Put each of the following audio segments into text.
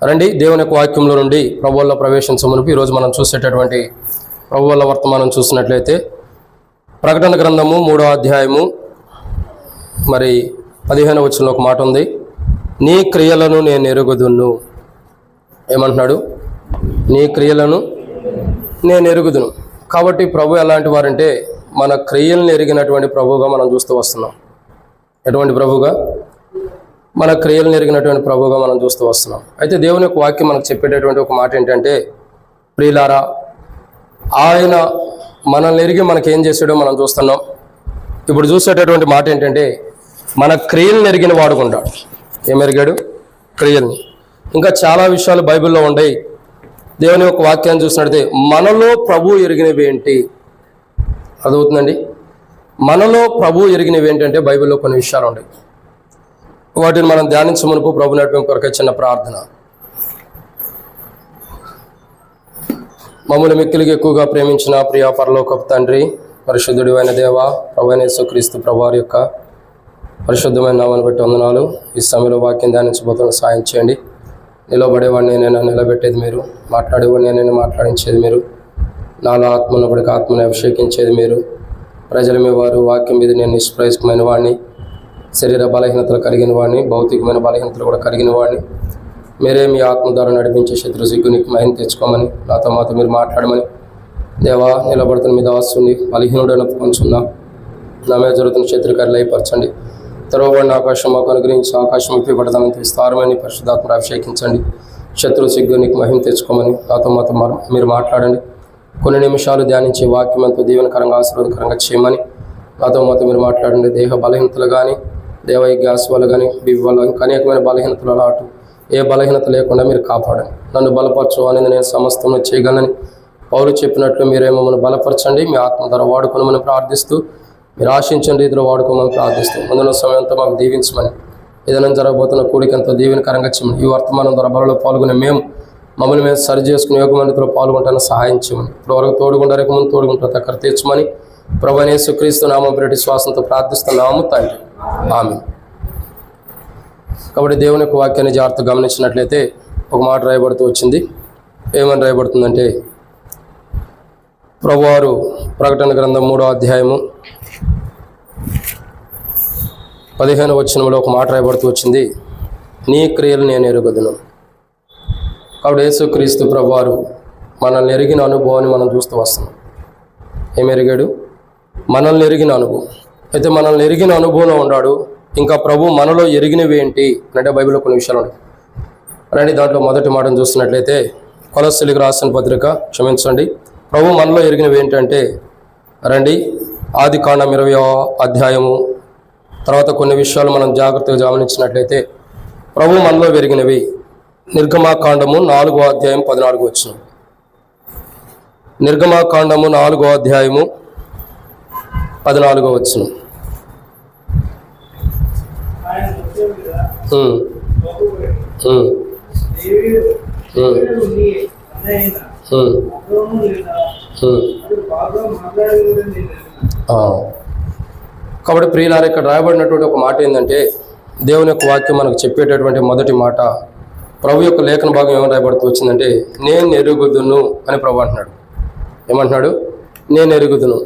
రండి దేవుని యొక్క వాక్యంలో నుండి ప్రభువుల్లో ప్రవేశించమునుపు ఈరోజు మనం చూసేటటువంటి ప్రభువుల వర్తమానం చూసినట్లయితే ప్రకటన గ్రంథము 3వ అధ్యాయము 15వ వచనంలో ఒక మాట ఉంది. నీ క్రియలను నేను ఎరుగుదును. ఏమంటున్నాడు? నీ క్రియలను నేను ఎరుగుదును. కాబట్టి ప్రభు ఎలాంటి వారంటే మన క్రియలను ఎరిగినటువంటి ప్రభువుగా మనం చూస్తూ వస్తున్నాం. ఎటువంటి ప్రభువుగా? మన క్రియలను ఎరిగినటువంటి ప్రభువుగా మనం చూస్తూ వస్తున్నాం. అయితే దేవుని యొక్క వాక్యం మనకు చెప్పేటటువంటి ఒక మాట ఏంటంటే, ప్రియులారా, ఆయన మనల్ని ఎరిగి మనకేం చేసాడో మనం చూస్తున్నాం. ఇప్పుడు చూసేటటువంటి మాట ఏంటంటే, మన క్రియలను ఎరిగిన వాడుకుంటాడు. ఏం ఎరిగాడు? క్రియల్ని. ఇంకా చాలా విషయాలు బైబిల్లో ఉన్నాయి. దేవుని యొక్క వాక్యాన్ని చూసినట్లయితే మనలో ప్రభు ఎరిగినవి ఏంటి అదవుతుందండి. మనలో ప్రభు ఎరిగినవి ఏంటంటే బైబిల్లో కొన్ని విషయాలు ఉన్నాయి. వాటిని మనం ధ్యానించమునుపు ప్రభు నడిపింపు కొరకు చిన్న ప్రార్థన. మమ్మల్ని మిక్కిలికి ఎక్కువగా ప్రేమించిన ప్రియ పరలోకపు తండ్రి, పరిశుద్ధుడు అయిన దేవ, ప్రభువైన యేసుక్రీస్తు ప్రభువారి యొక్క పరిశుద్ధమైన నామాన్ని బట్టి వందనాలు. ఈ సమయంలో వాక్యం ధ్యానించబోతున్న సాయం చేయండి. నిలబడేవాడిని నేను నిలబెట్టేది మీరు, మాట్లాడేవాడిని నేను మాట్లాడించేది మీరు, నాలో ఆత్మను బడికి ఆత్మని అభిషేకించేది మీరు. ప్రజలు మీ వారు వాక్యం మీద నేను నిష్ప్రయోజకమైన వాడిని, శరీర బలహీనతలు కలిగిన వాడిని, భౌతికమైన బలహీనతలు కూడా కలిగిన వాడిని. మీరే మీ ఆత్మ ద్వారా నడిపించే శత్రు సిగ్గునికి మహిమ తెచ్చుకోమని, నాతో మీరు మాట్లాడమని దేవా, నిలబడుతున్న మీద ఆస్తుని బలహీనుడైన పంచున్నా నా మీద జరుగుతున్న శత్రుకారు లయపరచండి. తెరవబడిన ఆకాశం మాకు అనుగ్రహించి ఆకాశం ఇప్పబడదామని విస్తారమైన పరిశుద్ధాత్మను అభిషేకించండి. శత్రు సిగ్గునికి మహిమ తెచ్చుకోమని నాతో మీరు మాట్లాడండి. కొన్ని నిమిషాలు ధ్యానించి వాక్యం ఎంతో దీవెనకరంగా ఆశీర్వాదకరంగా చేయమని నాతో మీరు మాట్లాడండి. దేహ బలహీనతలు కానీ, దేవ గ్యాస్ వల్ల కానీ, బీపీ వల్ల ఇంకా అనేకమైన బలహీనతలు అటు ఏ బలహీనత లేకుండా మీరు కాపాడండి. నన్ను బలపరచు అనేది నేను సమస్తంలో చేయగలనని పౌలు చెప్పినట్లు మీరే మమ్మల్ని బలపరచండి. మీ ఆత్మ ద్వారా వాడుకోమని ప్రార్థిస్తూ, మీరు ఆశించిన రీతిలో వాడుకోమని ప్రార్థిస్తూ, ముందున్న సమయంతో మాకు దీవించమని, ఏదైనా జరగబోతున్న కూడికంతో దీవెనకరంగా చేయమని, ఈ వర్తమానం ద్వారా బలలో పాల్గొనే మమ్మల్ని మేము సరి చేసుకుని యోగమందితో పాల్గొంటాను సహాయం చేయమని, ఇప్పుడు వరకు తోడుగుండా రేపు ముందు తోడుగుంటా అక్కడ తెచ్చమని ప్రభువైన యేసుక్రీస్తు నామం పేరిట శ్వాసంతో ప్రార్థిస్తున్నాము తండ్రి, ఆమేన్. కాబట్టి దేవుని యొక్క వాక్యాన్ని జాగ్రత్తగా గమనించినట్లయితే ఒక మాట రాయబడుతూ వచ్చింది. ఏమని రాయబడుతుందంటే, ప్రభువారు ప్రకటన గ్రంథం 3వ అధ్యాయము 15వ వచనంలో ఒక మాట రాయబడుతూ వచ్చింది. నీ క్రియలు నేను ఎరుగుదును. కాబట్టి యేసుక్రీస్తు ప్రభువారు మనల్ని ఎరిగిన అనుభవాన్ని మనం చూస్తూ వస్తున్నాం. ఏం ఎరిగాడు? మనల్ని ఎరిగిన అనుభవం. అయితే మనల్ని ఎరిగిన అనుభవంలో ఉన్నాడు. ఇంకా ప్రభు మనలో ఎరిగినవి ఏంటి అంటే బైబిల్లో కొన్ని విషయాలు ఉన్నాయి. రండి, దాంట్లో మొదటి మాటను చూస్తున్నట్లయితే కొలస్సీలకు రాసిన పత్రిక, క్షమించండి, ప్రభు మనలో ఎరిగినవి ఏంటంటే, రండి, ఆదికాండం 20వ అధ్యాయము తర్వాత కొన్ని విషయాలు మనం జాగ్రత్తగా గమనించినట్లయితే ప్రభు మనలో ఎరిగినవి. నిర్గమాకాండము 4వ అధ్యాయం 14వ వచనం. నిర్గమాకాండము 4వ అధ్యాయము 14వ వచనం. కాబట్టి ప్రియులారా, ఇక్కడ రాయబడినటువంటి ఒక మాట ఏంటంటే, దేవుని యొక్క వాక్యం మనకు చెప్పేటటువంటి మొదటి మాట, ప్రభు యొక్క లేఖన భాగం ఏమని రాయబడుతూ వచ్చిందంటే, నేను ఎరుగుదును అని ప్రభు అంటున్నాడు. ఏమంటున్నాడు? నేను ఎరుగుదును.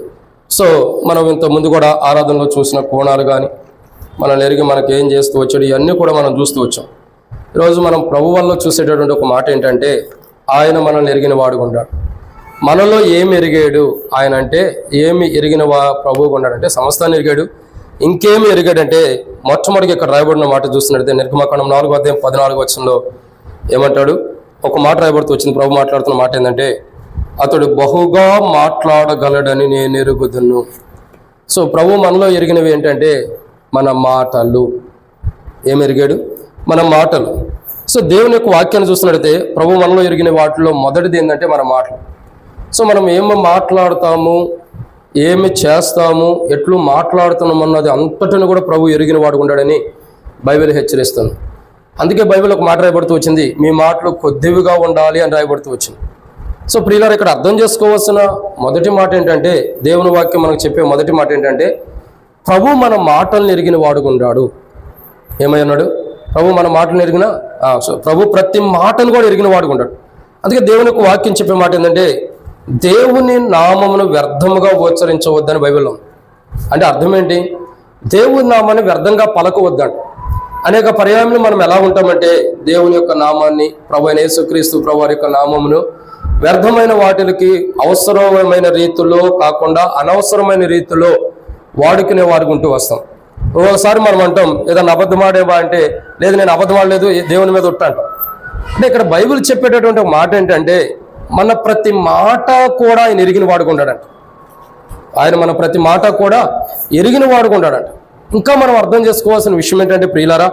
సో మనం ఇంత ముందు కూడా ఆరాధనలో చూసిన కోణాలు కానీ, మనల్ని ఎరిగి మనకి ఏం చేస్తూ వచ్చాడు, ఇవన్నీ కూడా మనం చూస్తూ వచ్చాం. ఈరోజు మనం ప్రభు వల్ల చూసేటటువంటి ఒక మాట ఏంటంటే, ఆయన మనల్ని ఎరిగిన వాడుకుంటాడు. మనలో ఏమి ఎరిగాడు ఆయన అంటే, ఏమి ఎరిగిన ప్రభువుగా ఉన్నాడంటే సమస్తాన్ని ఎరిగాడు. ఇంకేమి ఎరిగాడంటే, మొట్టమొదటిగా ఇక్కడ రాయబడిన మాట చూస్తున్నట్లయితే నిర్గమాకాండం 4వ అధ్యాయం 14వ వచనంలో ఏమంటాడు? ఒక మాట రాయబడుతూ వచ్చింది. ప్రభు మాట్లాడుతున్న మాట ఏంటంటే, అతడు బహుగా మాట్లాడగలడని నేను ఎరుగుదును. సో ప్రభు మనలో ఎరిగినవి ఏంటంటే మన మాటలు. ఏమి ఎరిగాడు? మన మాటలు. సో దేవుని యొక్క వాక్యాన్ని చూస్తున్నట్లయితే ప్రభు మనలో ఎరిగిన వాటిలో మొదటిది ఏంటంటే మన మాటలు. సో మనం ఏమి మాట్లాడతాము, ఏమి చేస్తాము, ఎట్లు మాట్లాడుతున్నాం అన్నది అంతటిని కూడా ప్రభు ఎరిగిన వాడు ఉన్నాడని బైబిల్ హెచ్చరిస్తుంది. అందుకే బైబిల్ ఒక మాట రాయబడుతూ వచ్చింది, మీ మాటలు కొద్దివిగా ఉండాలి అని రాయబడుతూ వచ్చింది. సో ప్రియులారా, ఇక్కడ అర్థం చేసుకోవాల్సిన మొదటి మాట ఏంటంటే, దేవుని వాక్యం మనకు చెప్పే మొదటి మాట ఏంటంటే, ప్రభు మన మాటలను ఎరిగిన వాడుకుంటాడు. ఏమై ఉన్నాడు? ప్రభు మన మాటలు ఎరిగిన ప్రభు ప్రతి మాటను కూడా ఎరిగిన వాడుగా ఉంటాడు. అందుకే దేవుని యొక్క వాక్యం చెప్పే మాట ఏంటంటే దేవుని నామమును వ్యర్థముగా ఉచ్చరించవద్దని బైబిల్లో. అంటే అర్థం ఏంటి? దేవుని నామాన్ని వ్యర్థంగా పలకవద్దంట. అనేక పర్యాయంలో మనం ఎలా ఉంటామంటే దేవుని యొక్క నామాన్ని, ప్రభు అయిన యేసుక్రీస్తు ప్రభు వారి యొక్క నామమును వ్యర్థమైన వాటికి అవసరమైన రీతిలో కాకుండా అనవసరమైన రీతిలో వాడుకునే వారికి ఉంటూ వస్తాం. ఒకసారి మనం అంటాం ఏదైనా అబద్ధమాడేవా అంటే లేదు నేను అబద్ధమాడలేదు, దేవుని మీద ఉంటా అంటాం. అంటే ఇక్కడ బైబిల్ చెప్పేటటువంటి ఒక మాట ఏంటంటే మన ప్రతి మాట కూడా ఆయన ఎరిగిన వాడుకుంటాడంట. ఆయన మన ప్రతి మాట కూడా ఎరిగిన వాడుకుంటాడంట. ఇంకా మనం అర్థం చేసుకోవాల్సిన విషయం ఏంటంటే ప్రియులారా,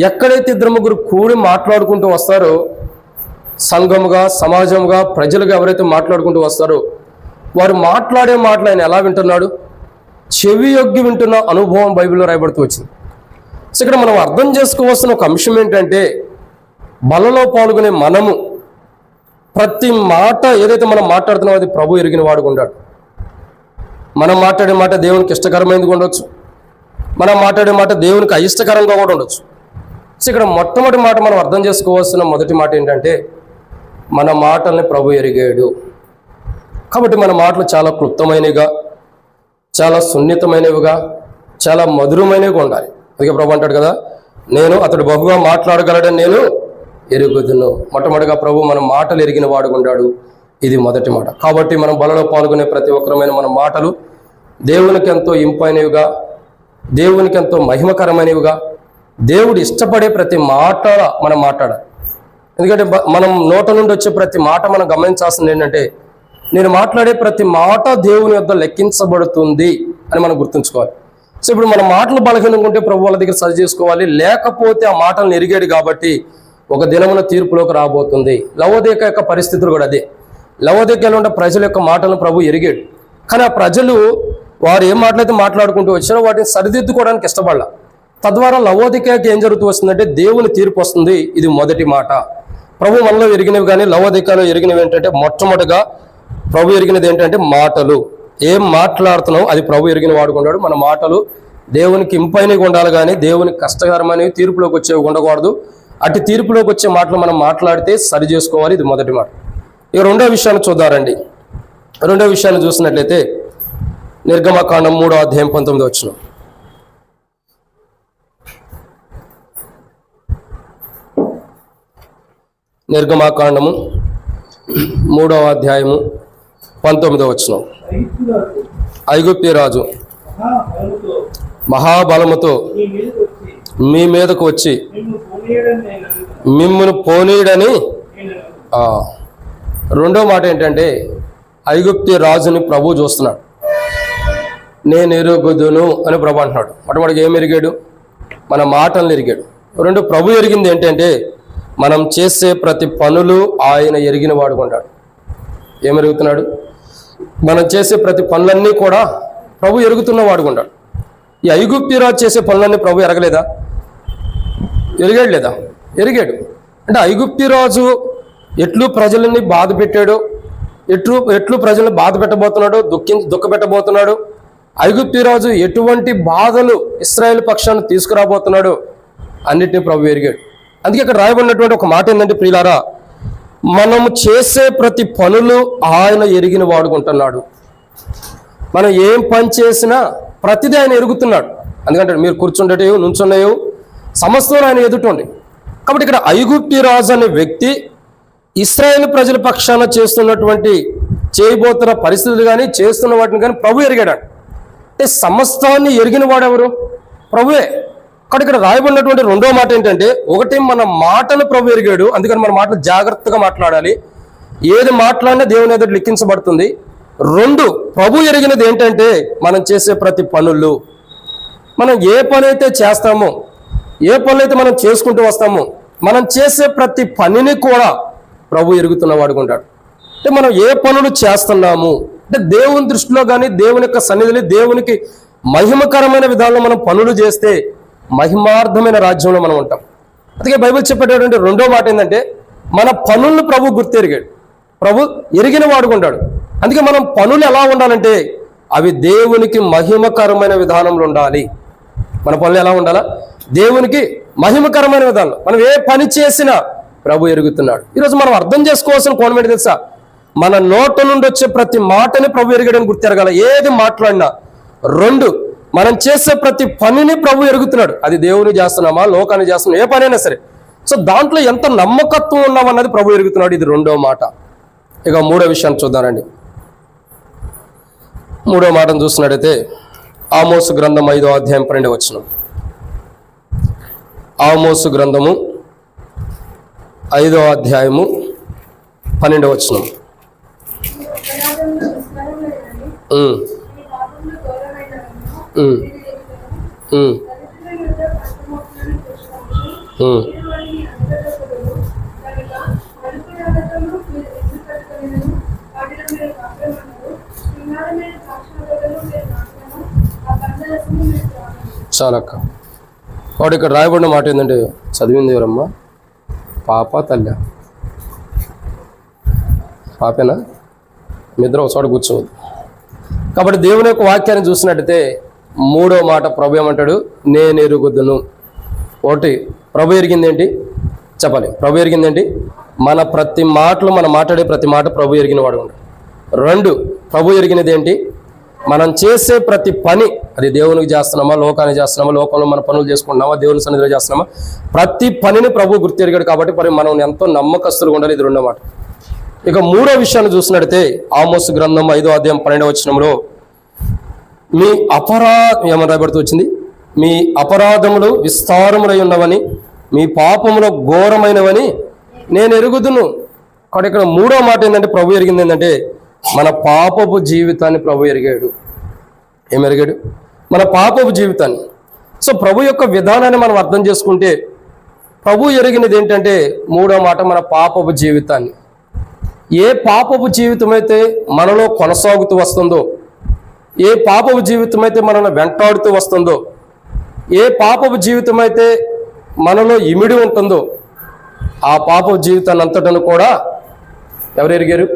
ఎక్కడైతే ఇద్దరు ముగ్గురు కూడి మాట్లాడుకుంటూ వస్తారో, సంఘముగా సమాజంగా ప్రజలుగా ఎవరైతే మాట్లాడుకుంటూ వస్తారో వారు మాట్లాడే మాటలు ఆయన ఎలా వింటున్నాడు? చెవి యొగ్గి వింటున్న అనుభవం బైబిల్లో రాయబడుతూ వచ్చింది. సో ఇక్కడ మనం అర్థం చేసుకోవాల్సిన ఒక అంశం ఏంటంటే బలలో పాల్గొనే మనము ప్రతి మాట ఏదైతే మనం మాట్లాడుతున్నామో అది ప్రభు ఎరిగిన వాడుకుంటాడు. మనం మాట్లాడే మాట దేవునికి ఇష్టకరమైనది ఉండొచ్చు, మనం మాట్లాడే మాట దేవునికి అయిష్టకరంగా కూడా ఉండొచ్చు. సో ఇక్కడ మొట్టమొదటి మాట మనం అర్థం చేసుకోవాల్సిన మొదటి మాట ఏంటంటే మన మాటల్ని ప్రభు ఎరిగాడు. కాబట్టి మన మాటలు చాలా క్లుప్తమైనవిగా, చాలా సున్నితమైనవిగా, చాలా మధురమైనవిగా ఉండాలి. అందుకే ప్రభు అంటాడు కదా, నేను అతడు బహుగా మాట్లాడగలడని నేను ఎరుగుదును. మొట్టమొదటిగా ప్రభు మన మాటలు ఎరిగిన వాడుకుంటాడు. ఇది మొదటి మాట. కాబట్టి మనం బలలో పాల్గొనే ప్రతి ఒక్కరమైన మన మాటలు దేవునికి ఎంతో ఇంపైనవిగా, దేవునికి ఎంతో మహిమకరమైనవిగా, దేవుడు ఇష్టపడే ప్రతి మాట మనం మాట్లాడాలి. ఎందుకంటే మనం నోట నుండి వచ్చే ప్రతి మాట మనం గమనించాల్సింది ఏంటంటే నేను మాట్లాడే ప్రతి మాట దేవుని యొద్ద లెక్కించబడుతుంది అని మనం గుర్తుంచుకోవాలి. సో ఇప్పుడు మన మాటలు బలహీనంగా ఉంటే ప్రభు వాళ్ళ దగ్గర సరి చేసుకోవాలి. లేకపోతే ఆ మాటలను ఎరిగాడు కాబట్టి ఒక దినమున తీర్పులోకి రాబోతుంది. లవోదిక యొక్క పరిస్థితులు కూడా అదే. లవోదికలో ఉండే ప్రజల యొక్క మాటలను ప్రభు ఎరిగాడు. కానీ ఆ ప్రజలు వారు ఏం మాటలైతే మాట్లాడుకుంటూ వచ్చారో వాటిని సరిదిద్దుకోవడానికి ఇష్టపడాల. తద్వారా లవోదికకి ఏం జరుగుతూ వస్తుందంటే దేవుని తీర్పు వస్తుంది. ఇది మొదటి మాట. ప్రభు మనలో ఎరిగినవి కానీ లవోదికలో ఎరిగినవి ఏంటంటే మొట్టమొదటిగా ప్రభు ఎరిగినది ఏంటంటే మాటలు. ఏం మాట్లాడుతున్నావు అది ప్రభు ఎరిగిన వాడుకున్నాడు. మన మాటలు దేవునికి ఇంపైనవి ఉండాలి కానీ దేవునికి కష్టకరమైనవి తీర్పులోకి వచ్చేవి ఉండకూడదు. అటు తీర్పులోకి వచ్చే మాటలు మనం మాట్లాడితే సరి చేసుకోవాలి. ఇది మొదటి మాట. ఇక రెండో విషయాన్ని చూద్దారండి. రెండో విషయాన్ని చూసినట్లయితే నిర్గమకాండం 3వ అధ్యాయం 19వ వచనం. నిర్గమకాండము 3వ అధ్యాయము 19వ వచనం. ఐగుప్తు రాజు మహాబలముతో మీ మీదకు వచ్చి మిమ్మును పోనీయడని. రెండో మాట ఏంటంటే ఐగుప్తు రాజుని ప్రభు చూస్తున్నాడు. నేను ఎరుగుదును అని ప్రభు అంటున్నాడు. మొట్టమొదటిగా ఏం ఎరిగాడు? మన మాటలను ఎరిగాడు. రెండు, ప్రభు ఎరిగింది ఏంటంటే మనం చేసే ప్రతి పనులు ఆయన ఎరిగిన వాడుకుంటాడు. ఏమెరుగుతున్నాడు? మనం చేసే ప్రతి పనులన్నీ కూడా ప్రభు ఎరుగుతున్న వాడుకుంటాడు. ఈ ఐగుప్తు రాజు చేసే పనులన్నీ ప్రభు ఎరగలేదా? ఎరిగాడు లేదా? ఎరిగాడు. అంటే ఐగుప్తు రాజు ఎట్లు ప్రజలని బాధ పెట్టాడు, ఎట్లు ప్రజలను బాధ పెట్టబోతున్నాడు, దుఃఖపెట్టబోతున్నాడు, ఐగుప్తు రాజు ఎటువంటి బాధలు ఇశ్రాయేలు పక్షాన్ని తీసుకురాబోతున్నాడు, అన్నిటినీ ప్రభు ఎరిగాడు. అందుకే ఇక్కడ రాయబడినటువంటి ఒక మాట ఏంటంటే ప్రియులారా, మనము చేసే ప్రతి పనులు ఆయన ఎరిగిన వాడుకుంటున్నాడు. మనం ఏం పని చేసినా ప్రతిదీ ఆయన ఎరుగుతున్నాడు. ఎందుకంటే మీరు కూర్చుండేటివి నుంచున్నాయో సమస్తం ఆయన ఎదుటండి. కాబట్టి ఇక్కడ ఐగుప్తు రాజు అనే వ్యక్తి ఇశ్రాయేలు ప్రజల పక్షాన చేయబోతున్న పరిస్థితులు కానీ చేస్తున్న వాటిని కానీ ప్రభు ఎరిగాడు. అంటే సమస్తాన్ని ఎరిగిన వాడెవరు? ప్రభువే. కాబట్టి ఇక్కడ రాయబడినటువంటి రెండో మాట ఏంటంటే, ఒకటి మన మాటలు ప్రభు ఎరిగాడు, అందుకని మన మాటలు జాగ్రత్తగా మాట్లాడాలి. ఏది మాట్లాడినా దేవుని ఎదుట లిఖించబడుతుంది. రెండు, ప్రభు ఎరిగినది ఏంటంటే మనం చేసే ప్రతి పనులు, మనం ఏ పని అయితే చేస్తామో, ఏ పనులైతే మనం చేసుకుంటూ వస్తామో, మనం చేసే ప్రతి పనిని కూడా ప్రభు ఎరుగుతున్న వాడుకుంటాడు. అంటే మనం ఏ పనులు చేస్తున్నాము అంటే దేవుని దృష్టిలో కానీ దేవుని యొక్క సన్నిధిని దేవునికి మహిమకరమైన విధానంలో మనం పనులు చేస్తే మహిమార్థమైన రాజ్యంలో మనం ఉంటాం. అందుకే బైబిల్ చెప్పేటటువంటి రెండో మాట ఏంటంటే మన పనులను ప్రభు గుర్తెరిగాడు, ప్రభు ఎరిగిన వాడుకుంటాడు. అందుకే మనం పనులు ఎలా ఉండాలంటే అవి దేవునికి మహిమకరమైన విధానంలో ఉండాలి. మన పనులు ఎలా ఉండాలా? దేవునికి మహిమకరమైన విధానం. మనం ఏ పని చేసినా ప్రభు ఎరుగుతున్నాడు. ఈరోజు మనం అర్థం చేసుకోవాల్సిన కోణం ఏంటి తెలుసా? మన నోట నుండి వచ్చే ప్రతి మాటని ప్రభు ఎరగడానికి గుర్తెరగాల. ఏది మాట్లాడినా. 2, మనం చేసే ప్రతి పనిని ప్రభు ఎరుగుతున్నాడు. అది దేవుని చేస్తున్నామా, లోకాన్ని చేస్తున్నామా, ఏ పనైనా సరే. సో దాంట్లో ఎంత నమ్మకత్వం ఉన్నామన్నది ప్రభు ఎరుగుతున్నాడు. ఇది 2వ మాట. ఇక 3వ విషయాన్ని చూద్దామండి. 3వ మాటను చూసినట్టయితే ఆమోసు గ్రంథం 5వ అధ్యాయం 12వ వచనం. ఆమోసు గ్రంథము 5వ అధ్యాయము 12వ వచనం. చాలక్క. వాడు ఇక్కడ రాయబడిన మాట ఏంటంటే, చదివింది ఎవరమ్మా? పాప తల్లి? పాపేనా? మీ ఇద్దరు ఒకచోట కూర్చోవద్దు. కాబట్టి దేవుని యొక్క వాక్యాన్ని చూసినట్టయితే 3వ మాట ప్రభు ఏమంటాడు? నేను ఎరుగుదును. 1, ప్రభు ఎరిగింది ఏంటి చెప్పాలి. ప్రభు ఎరిగింది ఏంటి? మన ప్రతి మాటలు, మనం మాట్లాడే ప్రతి మాట ప్రభు ఎరిగిన వాడు ఉంటాడు. 2, ప్రభు ఎరిగినది ఏంటి? మనం చేసే ప్రతి పని, అది దేవునికి చేస్తున్నామా, లోకానికి చేస్తున్నామా, లోకంలో మన పనులు చేసుకుంటున్నామా, దేవుని సన్నిధిలో చేస్తున్నామా, ప్రతి పనిని ప్రభు గుర్తెరిగాడు. కాబట్టి మరి మనం ఎంతో నమ్మకస్తులుగా ఉండాలి. ఇది 2వ మాట. ఇక 3వ విషయాన్ని చూసినట్టయితే ఆమోసు గ్రంథం 5వ అధ్యాయం 12వ వచనంలో మీ ఏమని రాయబడుతూ వచ్చింది? మీ అపరాధములు విస్తారములై ఉన్నవని, మీ పాపములు ఘోరమైనవని నేను ఎరుగుదును. కాబట్టి ఇక్కడ 3వ మాట ఏంటంటే, ప్రభు ఎరిగింది ఏంటంటే, మన పాపపు జీవితాన్ని ప్రభు ఎరిగాడు. ఏం ఎరిగాడు? మన పాపపు జీవితాన్ని. సో ప్రభు యొక్క విధానాన్ని మనం అర్థం చేసుకుంటే, ప్రభు ఎరిగినది ఏంటంటే 3వ మాట, మన పాపపు జీవితాన్ని. ఏ పాపపు జీవితం అయితే మనలో కొనసాగుతూ వస్తుందో, ఏ పాపపు జీవితం అయితే మనల్ని వెంటాడుతూ వస్తుందో, ఏ పాపపు జీవితం అయితే మనలో ఇమిడి ఉంటుందో, ఆ పాపపు జీవితాన్ని అంతటను కూడా ఎవరు ఎరిగారు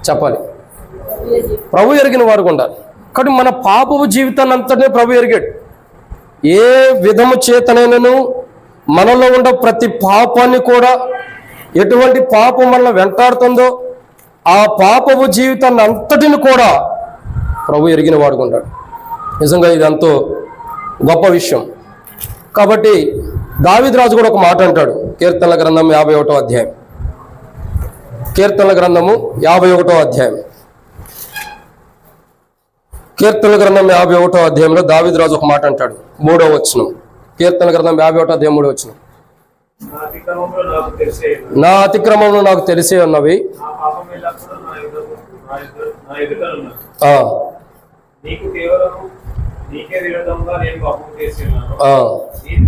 చెప్పాలి? ప్రభు ఎరిగిన వారు ఉండాలి. కాబట్టి మన పాపపు జీవితాన్ని అంతటనే ప్రభు ఎరిగాడు. ఏ విధము చేతనైనను మనలో ఉన్న ప్రతి పాపాన్ని కూడా, ఎటువంటి పాపం మనల్ని వెంటాడుతుందో ఆ పాపపు జీవితాన్ని అంతటిని కూడా ప్రభు ఎరిగిన వాడుకుంటాడు. నిజంగా ఇది ఎంతో గొప్ప విషయం. కాబట్టి దావీదు రాజు కూడా ఒక మాట అంటాడు. కీర్తనల గ్రంథం 51వ అధ్యాయం. కీర్తనల గ్రంథము 51వ అధ్యాయం. కీర్తనల గ్రంథం 51వ అధ్యాయంలో దావీదు రాజు ఒక మాట అంటాడు. 3వ వచనం. కీర్తనల గ్రంథం 51వ అధ్యాయం 3వ వచనం. నా అతిక్రమములు నాకు తెలిసే ఉన్నవి,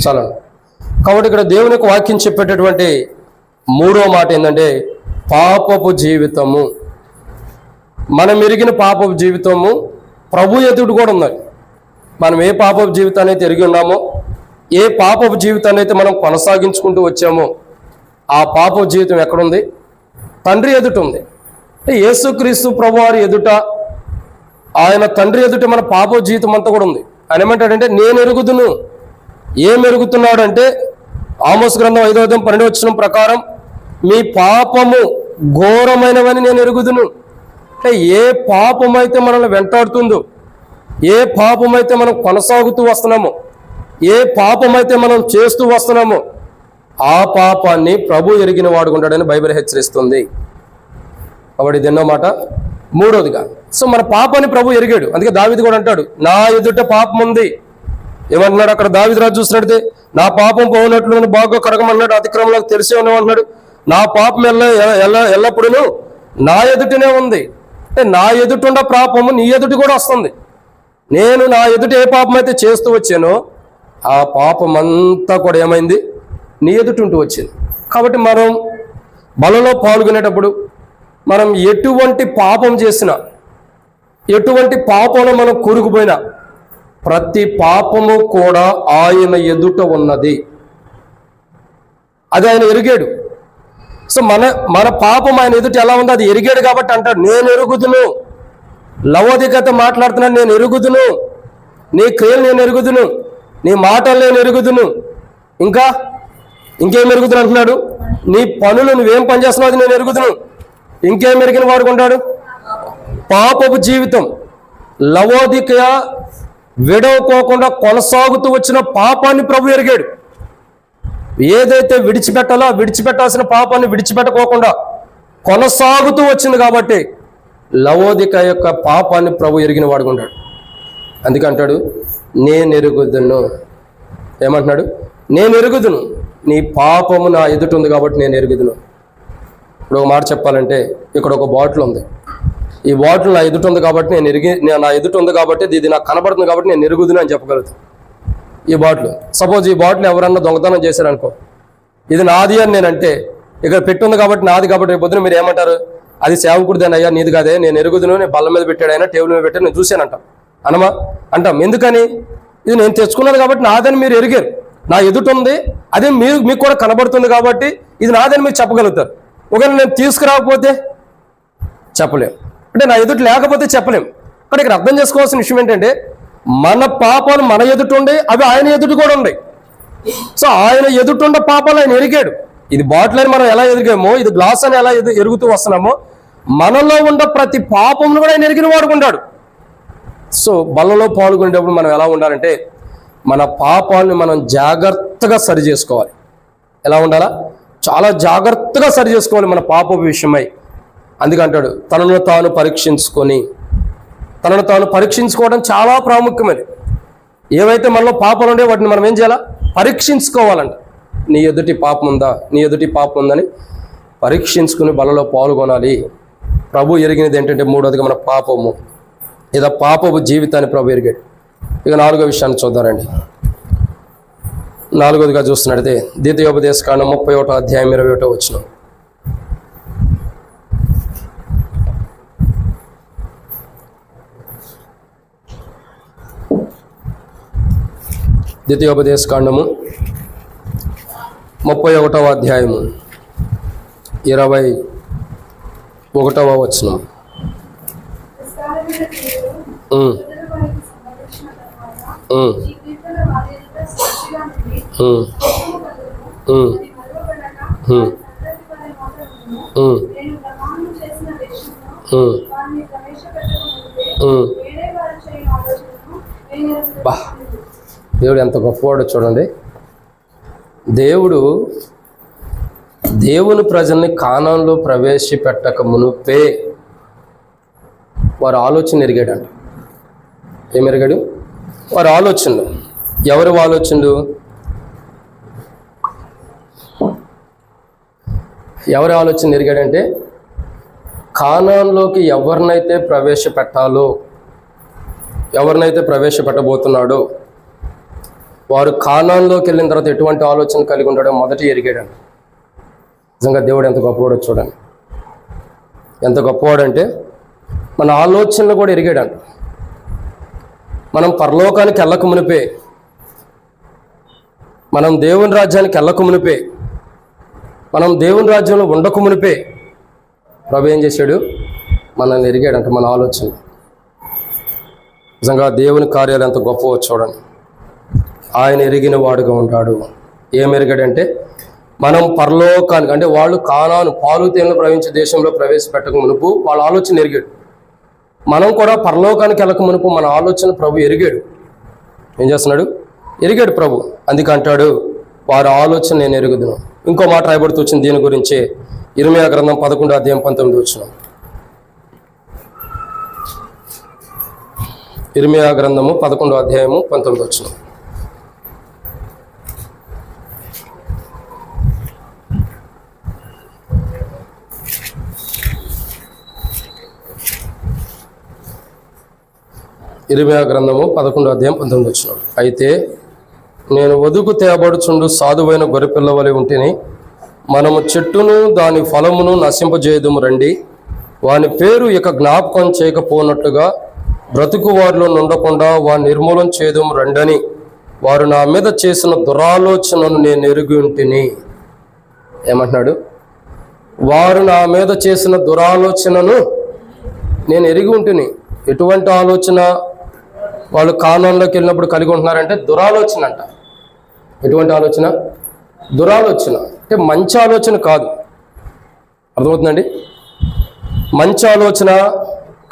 చాలా. కాబట్టి ఇక్కడ దేవుని యొక్క వాక్యం చెప్పేటటువంటి 3వ మాట ఏంటంటే, పాపపు జీవితము. మనం ఎరిగిన పాపపు జీవితము ప్రభు ఎదుటి కూడా ఉన్నది. మనం ఏ పాపపు జీవితాన్ని అయితే ఎరిగి ఉన్నామో, ఏ పాపపు జీవితాన్ని అయితే మనం కొనసాగించుకుంటూ వచ్చామో, ఆ పాపపు జీవితం ఎక్కడుంది? తండ్రి ఎదుట ఉంది. యేసుక్రీస్తు ప్రభువారి ఎదుట, ఆయన తండ్రి ఎదుట మన పాపపు జీవితం అంతా కూడా ఉంది. ఆయన ఏమంటాడంటే, నేను ఎరుగుదును. ఏం ఎరుగుతున్నాడు అంటే, ఆమోసు గ్రంథం 5వ అధ్యాయం 12వ వచనం ప్రకారం, మీ పాపము ఘోరమైనవని నేను ఎరుగుదును. అంటే ఏ పాపమైతే మనల్ని వెంటాడుతుందో, ఏ పాపమైతే మనం కొనసాగుతూ వస్తున్నామో, ఏ పాపమైతే మనం చేస్తూ వస్తున్నామో, ఆ పాపాన్ని ప్రభు ఎరిగిన వాడుకుంటాడని బైబిల్ హెచ్చరిస్తుంది. కాబట్టి ఇది ఎన్నో మాట. 3వదిగా, సో మన పాపాన్ని ప్రభు ఎరిగాడు. అందుకే దావీదు కూడా అంటాడు, నా ఎదుట పాపం ఉంది. ఏమంటున్నాడు అక్కడ దావీదు రాజు చూసినట్టే, నా పాపం పోనట్లు నేను బాగా కడగమన్నాడు. అతిక్రమంలో తెలిసే ఉన్నామన్నాడు. నా పాపం ఎల్లప్పుడూ నా ఎదుటనే ఉంది. అంటే నా ఎదుట పాపము నీ ఎదుటి కూడా వస్తుంది. నేను నా ఎదుట ఏ పాపం అయితే చేస్తూ వచ్చానో, ఆ పాపం అంతా కూడా ఏమైంది? నీ ఎదుటుంటూ వచ్చింది. కాబట్టి మనం బలలో పాల్గొనేటప్పుడు మనం ఎటువంటి పాపం చేసినా, ఎటువంటి పాపంలో మనం కూరుకుపోయినా, ప్రతి పాపము కూడా ఆయన ఎదుట ఉన్నది. అది ఆయన ఎరిగాడు. సో మన పాపం ఆయన ఎదుట ఎలా ఉందో అది ఎరిగాడు. కాబట్టి అంటాడు, నేను ఎరుగుదును. లవోదికత మాట్లాడుతున్నాడు, నేను ఎరుగుదును. నీ క్రియలు నేను ఎరుగుదును. నీ మాటలు నేను ఎరుగుదును, ఇంకేం ఎరుగుదును అంటున్నాడు. నీ పనులు నువ్వేం పని చేస్తున్నావు అది నేను ఎరుగుదును. ఇంకేం ఎరిగిన వాడుకుంటాడు. పాపపు జీవితం లవోదికయ విడవకోకుండా కొనసాగుతూ వచ్చిన పాపాన్ని ప్రభు ఎరిగాడు. ఏదైతే విడిచిపెట్టాలో విడిచిపెట్టాల్సిన పాపాన్ని విడిచిపెట్టుకోకుండా కొనసాగుతూ వచ్చింది కాబట్టి లవోదిక యొక్క పాపాన్ని ప్రభు ఎరిగిన వాడుకుంటాడు. అందుకంటాడు నేను ఎరుగుదును. ఏమంటున్నాడు? నేను ఎరుగుదును, నీ పాపము నా ఎదుట ఉంది కాబట్టి నేను ఎరుగుదును. ఇప్పుడు ఒక మాట చెప్పాలంటే, ఇక్కడ ఒక బాటిల్ ఉంది. ఈ బాటిల్ నా ఎదుట ఉంది కాబట్టి నా ఎదుట ఉంది కాబట్టి ఇది నాకు కనబడుతుంది కాబట్టి నేను ఎరుగుదును అని చెప్పగలుగుతాను. ఈ బాటిల్ సపోజ్ ఈ బాటిల్ ఎవరన్నా దొంగతనం చేశారనుకో, ఇది నాది అని నేనంటే, ఇక్కడ పెట్టుంది కాబట్టి నాది కాబట్టి పొద్దున మీరు ఏమంటారు? అది సేవకుడిదేనా అయ్యా, నీది కాదే, నేను ఎరుగుదును, నేను బల్ల మీద పెట్టాడైనా టేబుల్ మీద పెట్టాడు, నేను చూశానంటాం. అంటాం. ఎందుకని? ఇది నేను తెచ్చుకున్నాను కాబట్టి నాదని మీరు ఎరిగారు. నా ఎదుట ఉంది, అదే మీకు కూడా కనబడుతుంది కాబట్టి ఇది నాదని మీరు చెప్పగలుగుతారు. ఒకవేళ నేను తీసుకురాకపోతే చెప్పలేం, అంటే నా ఎదుట లేకపోతే చెప్పలేం. కానీ ఇక్కడ అర్థం చేసుకోవాల్సిన విషయం ఏంటంటే, మన పాపాలు మన ఎదుట ఉండే, అవి ఆయన ఎదుట కూడా ఉన్నాయి. సో ఆయన ఎదుటుండ పాపాలు ఆయన ఎరిగాడు. ఇది బాటిల్ అని మనం ఎలా ఎదిగామో, ఇది గ్లాస్ అని ఎలా ఎరుగుతూ వస్తున్నామో, మనలో ఉన్న ప్రతి పాపమును కూడా ఆయన ఎరిగిన వాడుకుంటాడు. సో బల్లలో పాల్గొనేటప్పుడు మనం ఎలా ఉండాలంటే, మన పాపాలను మనం జాగ్రత్తగా సరి చేసుకోవాలి. ఎలా ఉండాలా? చాలా జాగ్రత్తగా సరి చేసుకోవాలి మన పాప విషయమై. అందుకంటాడు తనను తాను పరీక్షించుకోవడం చాలా ప్రాముఖ్యమైనది. ఏవైతే మనలో పాపాలు ఉండే వాటిని మనం ఏం చేయాలా? పరీక్షించుకోవాలంట. నీ ఎదుటి పాపం ఉందని పరీక్షించుకుని బలలో పాల్గొనాలి. ప్రభు ఎరిగినది ఏంటంటే, మూడోదిగా మన పాపము, లేదా పాపపు జీవితాన్ని ప్రభు ఎరిగాడు. ఇక 4వ విషయాన్ని చూద్దారండి. 4వదిగా చూస్తున్నట్టే ద్వితీయోపదేశకాండం 31వ అధ్యాయం 21వ వచనం. ద్వితీయోపదేశకాండము 31వ అధ్యాయము 21వ వచనం. దేవుడు ఎంత గొప్పవాడో చూడండి. దేవుని ప్రజల్ని కానాన్లో ప్రవేశపెట్టక మునుపే వారి ఆలోచన ఎరిగాడంట. ఏం ఎరిగాడు? వారి ఆలోచనలు. ఎవరి ఆలోచనలు? ఎవరి ఆలోచన ఎరిగాడంటే, కానాన్లోకి ఎవరినైతే ప్రవేశపెట్టబోతున్నాడో వారు కానాన్లోకి వెళ్ళిన తర్వాత ఎటువంటి ఆలోచన కలిగి ఉంటాడో మొదట ఎరిగాడండి. నిజంగా దేవుడు ఎంత గొప్పవాడో చూడండి. ఎంత గొప్పవాడంటే మన ఆలోచనలు కూడా ఎరిగాడంట. మనం పరలోకానికి వెళ్ళక మునిపే, మనం దేవుని రాజ్యానికి వెళ్ళక మునిపే, మనం దేవుని రాజ్యంలో ఉండక మునిపే ప్రభు ఏం చేశాడు? మనల్ని ఎరిగాడంట, మన ఆలోచన. నిజంగా దేవుని కార్యాలు ఎంత గొప్పవో చూడండి. ఆయన ఎరిగిన వాడుగా ఉంటాడు. ఏం ఎరిగాడంటే, మనం పరలోకానికి, అంటే వాళ్ళు కానాను పాలు తేనెలు ప్రవహించే దేశంలో ప్రవేశపెట్టక మునుపు వాళ్ళ ఆలోచన ఎరిగాడు. మనం కూడా పరలోకానికి వెళ్ళక మునుపు మన ఆలోచన ప్రభు ఎరిగాడు. ఏం చేస్తున్నాడు? ఎరిగాడు ప్రభు. అందుకే అంటాడు, వారి ఆలోచన నేను ఎరుగుదును. ఇంకో మాట రాయబడుతూ వచ్చింది దీని గురించి. ఇర్మీయా గ్రంథం 11వ అధ్యాయం 19వ వచనం. ఇర్మీయా గ్రంథము 11వ అధ్యాయము 19వ వచనం. ఇర్మీయా గ్రంథము 11వ అధ్యాయం 19వ వచనం. అయితే నేను వదుకు తేబడుచుండు సాధువైన గొర్రెపిల్ల వలె ఉంటేని, మనము చెట్టును దాని ఫలమును నశింపజేయదుము రండి. వాని పేరు ఇక జ్ఞాపకం చేయకపోనట్లుగా బ్రతుకు వారిలో నుండకుండా వాని నిర్మూలన చేయదుము రండని వారు నా మీద చేసిన దురాలోచనను నేను ఎరిగి ఉంటిని. ఏమంటున్నాడు? వారు నా మీద చేసిన దురాలోచనను నేను ఎరిగి ఉంటిని. ఎటువంటి ఆలోచన? వాళ్ళు కానాన్లోకి వెళ్ళినప్పుడు కలిగి ఉంటున్నారంటే దురాలోచన అంట. ఎటువంటి ఆలోచన? దురాలోచన. అంటే మంచి ఆలోచన కాదు. అర్థమవుతుందండి? మంచి ఆలోచన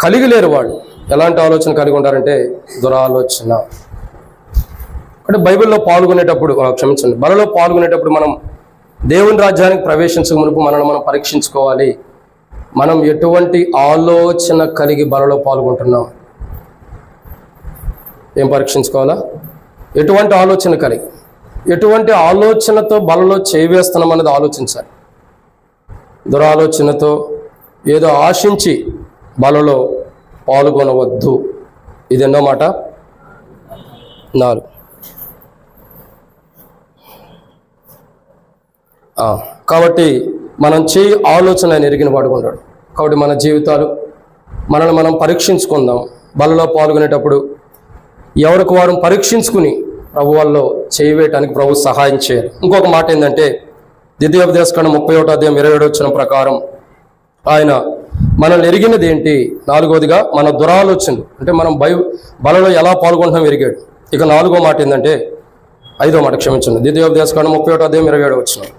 కలిగి లేరు వాళ్ళు. ఎలాంటి ఆలోచన కలిగి ఉంటారంటే దురాలోచన. అంటే బైబిల్లో పాల్గొనేటప్పుడు, క్షమించండి, బలలో పాల్గొనేటప్పుడు మనం దేవుని రాజ్యానికి ప్రవేశించక మునుపు మనల్ని మనం పరీక్షించుకోవాలి. మనం ఎటువంటి ఆలోచన కలిగి బలలో పాల్గొంటున్నాం? ఏం పరీక్షించుకోవాలా? ఎటువంటి ఆలోచన కలిగి, ఎటువంటి ఆలోచనతో బలలో చేవేస్తున్నాం అనేది ఆలోచించాలి. దురాలోచనతో ఏదో ఆశించి బలలో పాల్గొనవద్దు. ఇది ఎన్నో మాట? 4. కాబట్టి మనం చేయి ఆలోచన ఆయన ఎరిగిన వాడుకుంటాడు. కాబట్టి మన జీవితాలు మనల్ని మనం పరీక్షించుకుందాం. బలలో పాల్గొనేటప్పుడు ఎవరికి వారు పరీక్షించుకుని ప్రభు వాళ్ళలో చేయవేయటానికి ప్రభు సహాయం చేయాలి. ఇంకొక మాట ఏంటంటే ద్వితీయోపదేశకాండం 31:27 ప్రకారం ఆయన మనల్ని ఎరిగినది ఏంటి? 4వదిగా మన దురాలోచనలు. అంటే మనం బలలో ఎలా పాల్గొంటాం ఎరిగాడు. ఇక 4వ మాట ఏంటంటే, 5వ మాట క్షమించండి, ద్వితీయోపదేశకాండం 31:27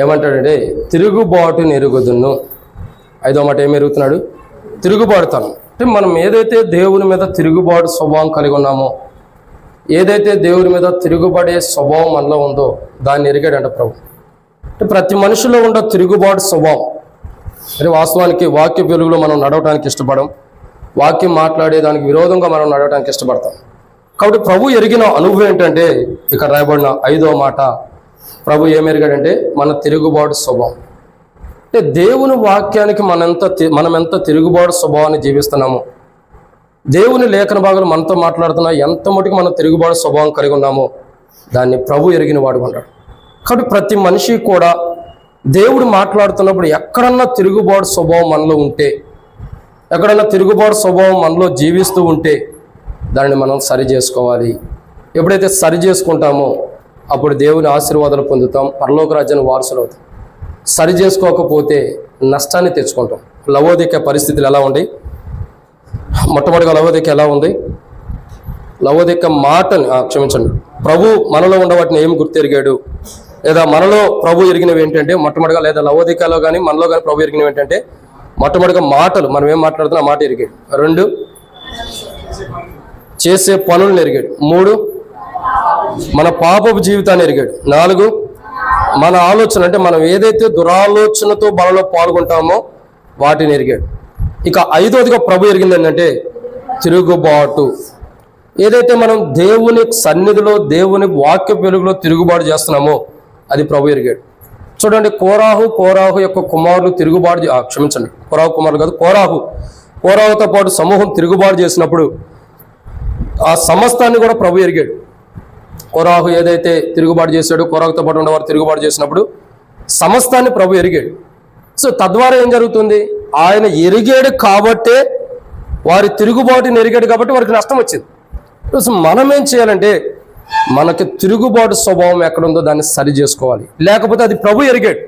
ఏమంటాడంటే తిరుగుబాటు నెరుగుదును. 5వ మాట ఏం ఎరుగుతున్నాడు? తిరుగుబాటుతాను. అంటే మనం ఏదైతే దేవుని మీద తిరుగుబాటు స్వభావం కలిగి ఉన్నామో, ఏదైతే దేవుని మీద తిరుగుబడే స్వభావం మనలో ఉందో దాన్ని ఎరిగాడంట ప్రభు. అంటే ప్రతి మనిషిలో ఉండే తిరుగుబాటు స్వభావం. అంటే వాస్తవానికి వాక్య వెలుగులో మనం నడవడానికి ఇష్టపడం, వాక్యం మాట్లాడేదానికి విరోధంగా మనం నడవడానికి ఇష్టపడతాం. కాబట్టి ప్రభు ఎరిగిన అనుభవం ఏంటంటే ఇక్కడ రాయబడిన 5వ మాట, ప్రభు ఏమెరిగాడంటే మన తిరుగుబాటు స్వభావం. అంటే దేవుని వాక్యానికి మనం ఎంత తిరుగుబాటు స్వభావాన్ని జీవిస్తున్నామో, దేవుని లేఖన భాగాలు మనతో మాట్లాడుతున్నా ఎంత మటుకు మనం తిరుగుబాటు స్వభావం కలిగి ఉన్నామో దాన్ని ప్రభు ఎరిగిన వాడుకుంటాడు. కాబట్టి ప్రతి మనిషి కూడా దేవుడు మాట్లాడుతున్నప్పుడు ఎక్కడన్నా తిరుగుబాటు స్వభావం మనలో ఉంటే, ఎక్కడన్నా తిరుగుబాటు స్వభావం మనలో జీవిస్తూ ఉంటే దాన్ని మనం సరి చేసుకోవాలి. ఎప్పుడైతే సరి చేసుకుంటామో అప్పుడు దేవుని ఆశీర్వాదాలు పొందుతాం, పరలోక రాజ్యానికి వారసులు అవుతాం. సరి చేసుకోకపోతే నష్టాన్ని తెచ్చుకుంటాం. లవోదిక పరిస్థితులు ఎలా ఉన్నాయి? మొట్టమొదటిగా లవోదిక ఎలా ఉంది? లవోదిక మాటని క్షమించండి, ప్రభు మనలో ఉన్న వాటిని ఏమి గుర్తెరిగాడు, లేదా మనలో ప్రభు ఎరిగినవి ఏంటంటే మొట్టమొదటిగా, లేదా లవోదికలో కానీ మనలో కానీ ప్రభు ఎరిగినవి ఏంటంటే మొట్టమొదటిగా మాటలు, మనం ఏం మాట్లాడుతున్నా మాట ఎరిగాడు. 2 చేసే పనులను ఎరిగాడు. 3 మన పాపపు జీవితాన్ని ఎరిగాడు. 4 మన ఆలోచన, అంటే మనం ఏదైతే దురాలోచనతో బలలో పాల్గొంటామో వాటిని ఎరిగాడు. ఇక 5వదిగా ప్రభు ఎరిగింది ఏంటంటే తిరుగుబాటు. ఏదైతే మనం దేవుని సన్నిధిలో దేవుని వాక్య వెలుగులో తిరుగుబాటు చేస్తున్నామో అది ప్రభు ఎరిగాడు. చూడండి, కోరాహు యొక్క కుమారులు తిరుగుబాటు, క్షమించండి, కోరాహు కుమారులు కాదు, కోరాహుతో పాటు సమూహం తిరుగుబాటు చేసినప్పుడు ఆ సమస్తాన్ని కూడా ప్రభు ఎరిగాడు. కోరాహు ఏదైతే తిరుగుబాటు చేశాడో, కోరాహుతో పాటు ఉన్నవారు తిరుగుబాటు చేసినప్పుడు సమస్తాన్ని ప్రభు ఎరిగాడు. సో తద్వారా ఏం జరుగుతుంది? ఆయన ఎరిగాడు కాబట్టే వారి తిరుగుబాటుని ఎరిగాడు కాబట్టి వారికి నష్టం వచ్చింది. సో మనం ఏం చేయాలంటే మనకి తిరుగుబాటు స్వభావం ఎక్కడుందో దాన్ని సరి చేసుకోవాలి. లేకపోతే అది ప్రభు ఎరిగాడు.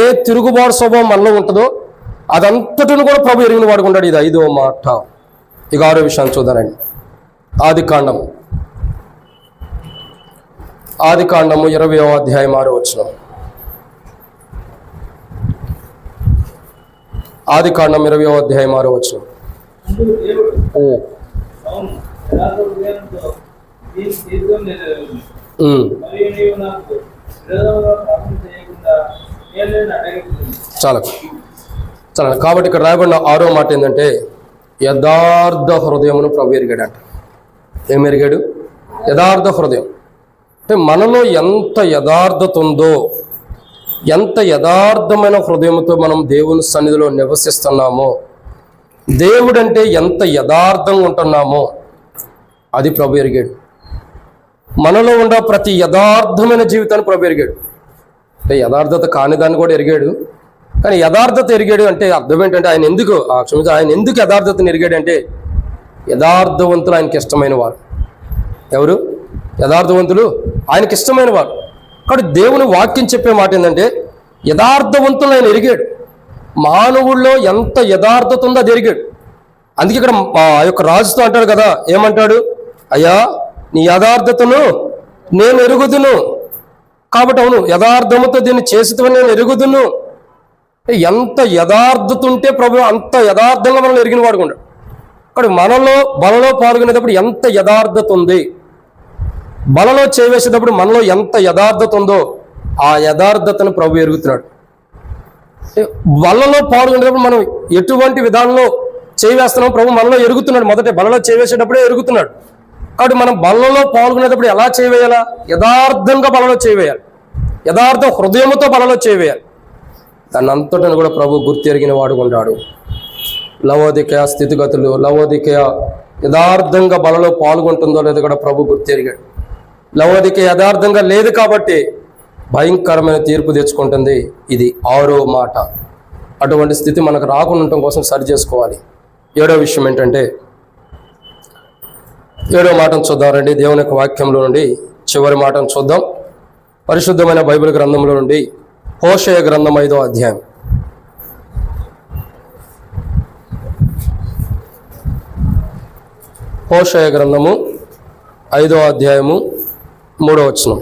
ఏ తిరుగుబాటు స్వభావం మనలో ఉంటుందో అదంతటిని కూడా ప్రభు ఎరిగిన వాడుకుంటాడు. ఇది 5వ మాట. ఇక 6వ విషయాన్ని చూద్దానండి. ఆదికాండము 20వ అధ్యాయం 6వ వచనం. ఆదికాండం 20వ అధ్యాయం 6వ వచనం. చాలా కాబట్టి ఇక్కడ రాయబడిన 6వ మాట ఏంటంటే యథార్థ హృదయమును ప్రభు ఎరిగాడంట. ఏం ఎరిగాడు? యథార్థ హృదయం. అంటే మనలో ఎంత యథార్థత ఉందో, ఎంత యథార్థమైన హృదయంతో మనం దేవుని సన్నిధిలో నివసిస్తున్నామో, దేవుడంటే ఎంత యథార్థంగా ఉంటున్నామో అది ప్రభు ఎరిగాడు. మనలో ఉన్న ప్రతి యథార్థమైన జీవితాన్ని ప్రభు ఎరిగాడు. అంటే యథార్థత కాని దాన్ని కూడా ఎరిగాడు. కానీ యథార్థత ఎరిగాడు అంటే అర్థం ఏంటంటే ఆయన ఎందుకు యథార్థతను ఎరిగాడు అంటే యథార్థవంతులు ఆయనకి ఇష్టమైన వారు. ఎవరు? యథార్థవంతులు, ఆయనకి ఇష్టమైన వారు. కాబట్టి దేవుని వాక్యం చెప్పే మాట ఏంటంటే యథార్థవంతులు ఆయన ఎరిగాడు. మానవుల్లో ఎంత యథార్థత ఉందో అది ఎరిగాడు. అందుకే ఇక్కడ ఆ యొక్క రాజుతో అంటాడు కదా, ఏమంటాడు? అయ్యా, నీ యథార్థతను నేను ఎరుగుదును. కాబట్టి అవును, యథార్థముతో దీన్ని చేసేదని నేను ఎరుగుదును. ఎంత యథార్థత ఉంటే ప్రభు అంత యథార్థంగా మనల్ని ఎరిగిన వాడుకుంటాడు. కాబట్టి మనలో బలలో పాల్గొనేటప్పుడు ఎంత యథార్థత ఉంది, బలలో చేవేసేటప్పుడు మనలో ఎంత యథార్థత ఉందో ఆ యథార్థతను ప్రభు ఎరుగుతున్నాడు. బలలో పాల్గొనేటప్పుడు మనం ఎటువంటి విధానంలో చేవేస్తున్నాం ప్రభు మనలో ఎరుగుతున్నాడు. మొదట బలలో చేవేసేటప్పుడే ఎరుగుతున్నాడు. కాబట్టి మనం బలలో పాల్గొనేటప్పుడు ఎలా చేవేయాలా? యథార్థంగా బలలో చేవేయాలి, యథార్థ హృదయముతో బలలో చేవేయాలి. దాన్ని అంతటిని కూడా ప్రభు గుర్తెరిగిన వాడుకుంటాడు. లవోదికయ స్థితిగతులు, లవోదికయ యథార్థంగా బలలో పాల్గొంటుందో లేదో కూడా ప్రభు గుర్తెరిగాడు. లవోదికయ యథార్థంగా లేదు కాబట్టి భయంకరమైన తీర్పు తెచ్చుకుంటుంది. ఇది 6వ మాట. అటువంటి స్థితి మనకు రాకుండా ఉండటం కోసం సరి చేసుకోవాలి. 7వ విషయం ఏంటంటే, 7వ మాటను చూద్దాం రండి. దేవుని యొక్క వాక్యంలో నుండి చివరి మాటను చూద్దాం. పరిశుద్ధమైన బైబిల్ గ్రంథంలో నుండి హోషేయ గ్రంథం 5వ అధ్యాయం. హోషేయ గ్రంథము 5వ అధ్యాయము 3వ వచనం.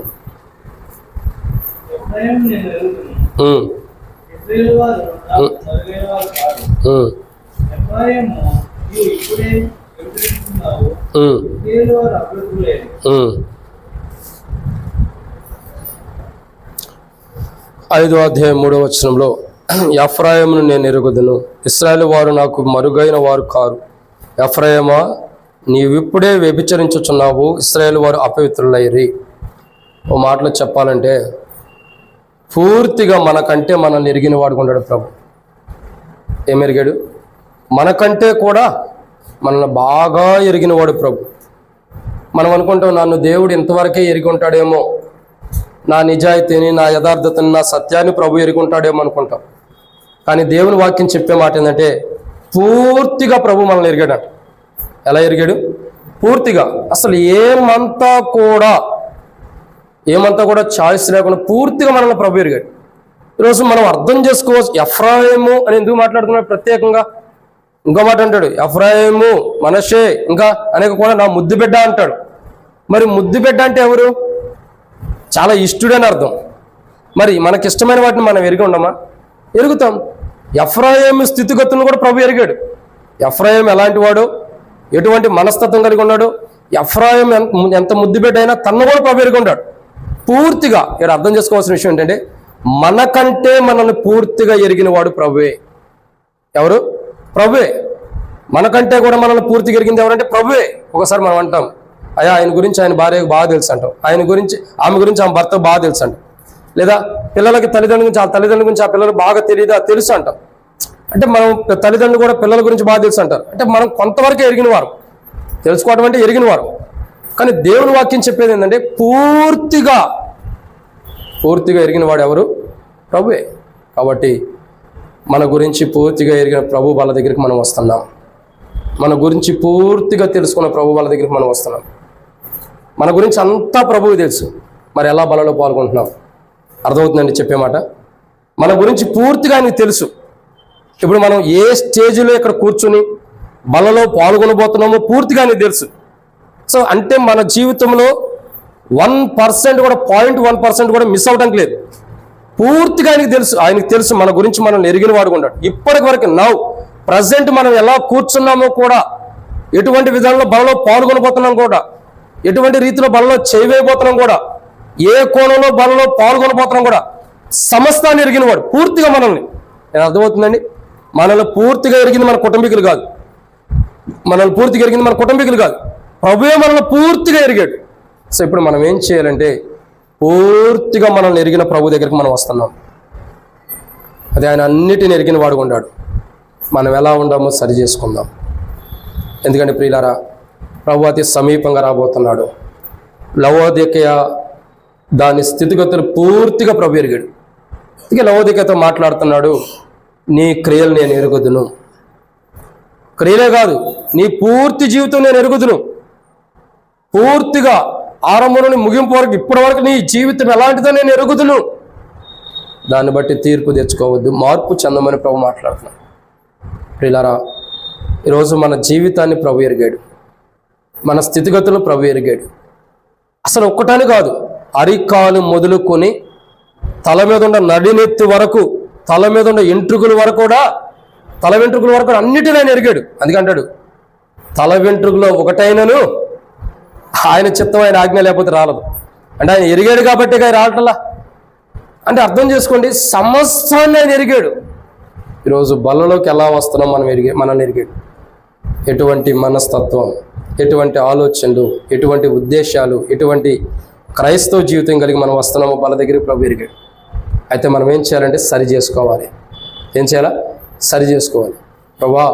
ఐదో అధ్యాయం 3వ వచనంలో, ఎఫ్రాయిమును నేను ఎరుగుదును, ఇశ్రాయేలు వారు నాకు మరుగైన వారు కారు. ఎఫ్రాయిమా, నీవిప్పుడే వ్యభిచరించుచున్నావు, ఇశ్రాయేలు వారు అపవిత్రులైరి. ఓ మాటలో చెప్పాలంటే పూర్తిగా మనకంటే మనల్ని ఎరిగిన వాడుకుంటాడు ప్రభు. ఏమెరిగాడు? మనకంటే కూడా మనల్ని బాగా ఎరిగినవాడు ప్రభు. మనం అనుకుంటాం నన్ను దేవుడు ఇంతవరకే ఎరిగి ఉంటాడేమో, నా నిజాయితీని, నా యథార్థతని, నా సత్యాన్ని ప్రభు ఎరిగి ఉంటాడేమో అనుకుంటాం. కానీ దేవుని వాక్యం చెప్పే మాట ఏంటంటే పూర్తిగా ప్రభు మనల్ని ఎరిగాడు. ఎలా ఎరిగాడు? పూర్తిగా. అసలు ఏమంతా కూడా చాయిస్ లేకుండా పూర్తిగా మనల్ని ప్రభు ఎరిగాడు. ఈరోజు మనం అర్థం చేసుకోవచ్చు. ఎఫ్రాయిము అని ఎందుకు మాట్లాడుతున్నాడు ప్రత్యేకంగా? ఇంకో మాట అంటాడు, ఎఫ్రాయిము, మనషే, ఇంకా అనేక కూడా నా ముద్దు బిడ్డ అంటాడు. మరి ముద్దు బిడ్డ అంటే ఎవరు? చాలా ఇష్టడని అర్థం. మరి మనకి ఇష్టమైన వాటిని మనం ఎరిగి ఉండమా? ఎరుగుతాం. ఎఫ్రాయిము స్థితిగతులను కూడా ప్రభు ఎరిగాడు. ఎఫ్రాయిము ఎలాంటి వాడు, ఎటువంటి మనస్తత్వం కలిగి ఉన్నాడు, ఎఫ్రాయిము ఎంత ముద్దు బిడ్డ అయినా తన్ను కూడా ప్రభు ఎరిగి ఉంటాడు పూర్తిగా. ఇక్కడ అర్థం చేసుకోవాల్సిన విషయం ఏంటంటే మనకంటే మనల్ని పూర్తిగా ఎరిగిన వాడు ప్రభువే. ఎవరు? ప్రభువే. మనకంటే కూడా మనల్ని పూర్తిగా ఎరిగింది ఎవరంటే ప్రభువే. ఒకసారి మనం అంటాం, అయ్యా ఆయన గురించి ఆయన భార్యకు బాగా తెలుసు అంటాం, ఆమె గురించి ఆమె భర్తకు బాగా తెలుసు అంటాం. లేదా పిల్లలకి తల్లిదండ్రుల గురించి, ఆ తల్లిదండ్రుల గురించి ఆ పిల్లలకు బాగా తెలుసు అంటాం. అంటే మనం తల్లిదండ్రులు కూడా పిల్లల గురించి బాగా తెలుసు అంటారు. అంటే మనం కొంతవరకు ఎరిగిన వారు, తెలుసుకోవడం అంటే ఎరిగిన వారు. కానీ దేవుని వాక్యం చెప్పేది ఏంటంటే పూర్తిగా ఎరిగిన వాడు ఎవరు? ప్రభువే. కాబట్టి మన గురించి పూర్తిగా ఎరిగిన ప్రభు వాళ్ళ దగ్గరికి మనం వస్తున్నాం. మన గురించి పూర్తిగా తెలుసుకున్న ప్రభు వాళ్ళ దగ్గరికి మనం వస్తున్నాం. మన గురించి అంతా ప్రభువు తెలుసు. మరి ఎలా బలలో పాల్గొంటున్నాం? అర్థమవుతుందండి చెప్పే మాట? మన గురించి పూర్తిగా ఆయనకు తెలుసు. ఇప్పుడు మనం ఏ స్టేజ్లో ఇక్కడ కూర్చుని బలలో పాల్గొనబోతున్నామో పూర్తిగా ఆయనకు తెలుసు. సో అంటే మన జీవితంలో 1% కూడా 0.1% కూడా మిస్ అవడానికి లేదు. పూర్తిగా ఆయనకు తెలుసు మన గురించి మనల్ని ఎరిగిన వాడుకుంటాడు. ఇప్పటి వరకు ప్రజెంట్ మనం ఎలా కూర్చున్నామో కూడా, ఎటువంటి విధానంలో బలలో పాల్గొనబోతున్నాం కూడా, ఎటువంటి రీతిలో బలలో చేయవేయబోతున్నాం కూడా, ఏ కోణంలో బలలో పాల్గొనబోతున్నాం కూడా సమస్తాన్ని ఎరిగిన వాడు పూర్తిగా మనల్ని. అర్థమవుతుందండి? మనల్ని పూర్తిగా ఎరిగింది మన కుటుంబీకులు కాదు, మనల్ని పూర్తిగా ఎరిగింది మన కుటుంబీకులు కాదు, ప్రభువే మనల్ని పూర్తిగా ఎరిగాడు. సో ఇప్పుడు మనం ఏం చేయాలంటే పూర్తిగా మనల్ని ఎరిగిన ప్రభు దగ్గరికి మనం వస్తున్నాం. అది ఆయన అన్నిటిని ఎరిగిన వాడుకుంటాడు. మనం ఎలా ఉండామో సరి చేసుకుందాం. ఎందుకంటే ప్రియులారా, ప్రభు అతి సమీపంగా రాబోతున్నాడు. లవోదికయ దాని స్థితిగతులు పూర్తిగా ప్రభు ఎరిగాడు. అందుకే లవోదికయతో మాట్లాడుతున్నాడు, నీ క్రియలు నేను ఎరుగుదును. క్రియలే కాదు, నీ పూర్తి జీవితం నేను ఎరుగుదును. పూర్తిగా ఆరంభం నుండి ముగింపు వరకు ఇప్పటి వరకు నీ జీవితం ఎలాంటిదో నేను ఎరుగుదును. దాన్ని బట్టి తీర్పు తెచ్చుకోవద్దు, మార్పు చెందమని ప్రభు మాట్లాడుతున్నాను. ప్రియులారా, ఈరోజు మన జీవితాన్ని ప్రభు ఎరిగాడు, మన స్థితిగతులను ప్రభు ఎరిగాడు. అసలు ఒక్కటని కాదు, అరికాలు మొదలుకొని తల మీద ఉన్న నడినెత్తి వరకు, తల మీద ఉన్న ఎంట్రుకల వరకు కూడా, తల వెంట్రుకల వరకు అన్నిటిని ఆయన ఎరిగాడు. అందుకంటాడు, తల వెంట్రుకలో ఒకటైనను ఆయన చిత్తం, ఆయన ఆజ్ఞ లేకపోతే రాలదు. అంటే ఆయన ఎరిగాడు కాబట్టి ఆయన రావట్లా. అంటే అర్థం చేసుకోండి, సమస్తాన్ని ఆయన ఎరిగాడు. ఈరోజు బల్లలోకి ఎలా వస్తున్నాం మనల్ని ఎరిగాడు. ఎటువంటి మనస్తత్వం, ఎటువంటి ఆలోచనలు, ఎటువంటి ఉద్దేశాలు, ఎటువంటి క్రైస్తవ జీవితం కలిగి మనం వస్తున్నామో బల్ల దగ్గరికి ప్రభు ఎరిగాడు. అయితే మనం ఏం చేయాలంటే సరి చేసుకోవాలి. ఏం చేయాలా? సరి చేసుకోవాలి. ప్రభా,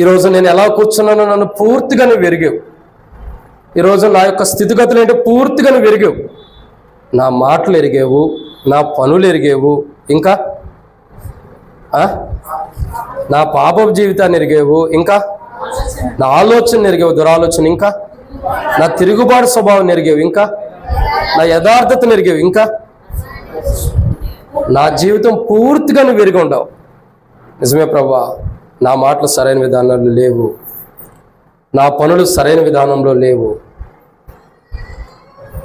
ఈరోజు నేను ఎలా కూర్చున్నానో నన్ను పూర్తిగా నువ్వు ఎరిగావు. ఈరోజు నా యొక్క స్థితిగతులు ఏంటో పూర్తిగా నువ్వు ఎరిగావు. నా మాటలు ఎరిగేవు, నా పనులు ఎరిగేవు, ఇంకా నా పాపపు జీవితాన్ని ఎరిగేవు, ఇంకా నా ఆలోచన ఎరిగేవు, దురాలోచన, ఇంకా నా తిరుగుబాటు స్వభావం ఎరిగేవు, ఇంకా నా యథార్థతను ఎరిగేవు, ఇంకా నా జీవితం పూర్తిగా నువ్వు ఎరిగి ఉండవు. నిజమే ప్రభువా, నా మాటలు సరైన విధానంలో లేవు, నా పనులు సరైన విధానంలో లేవు,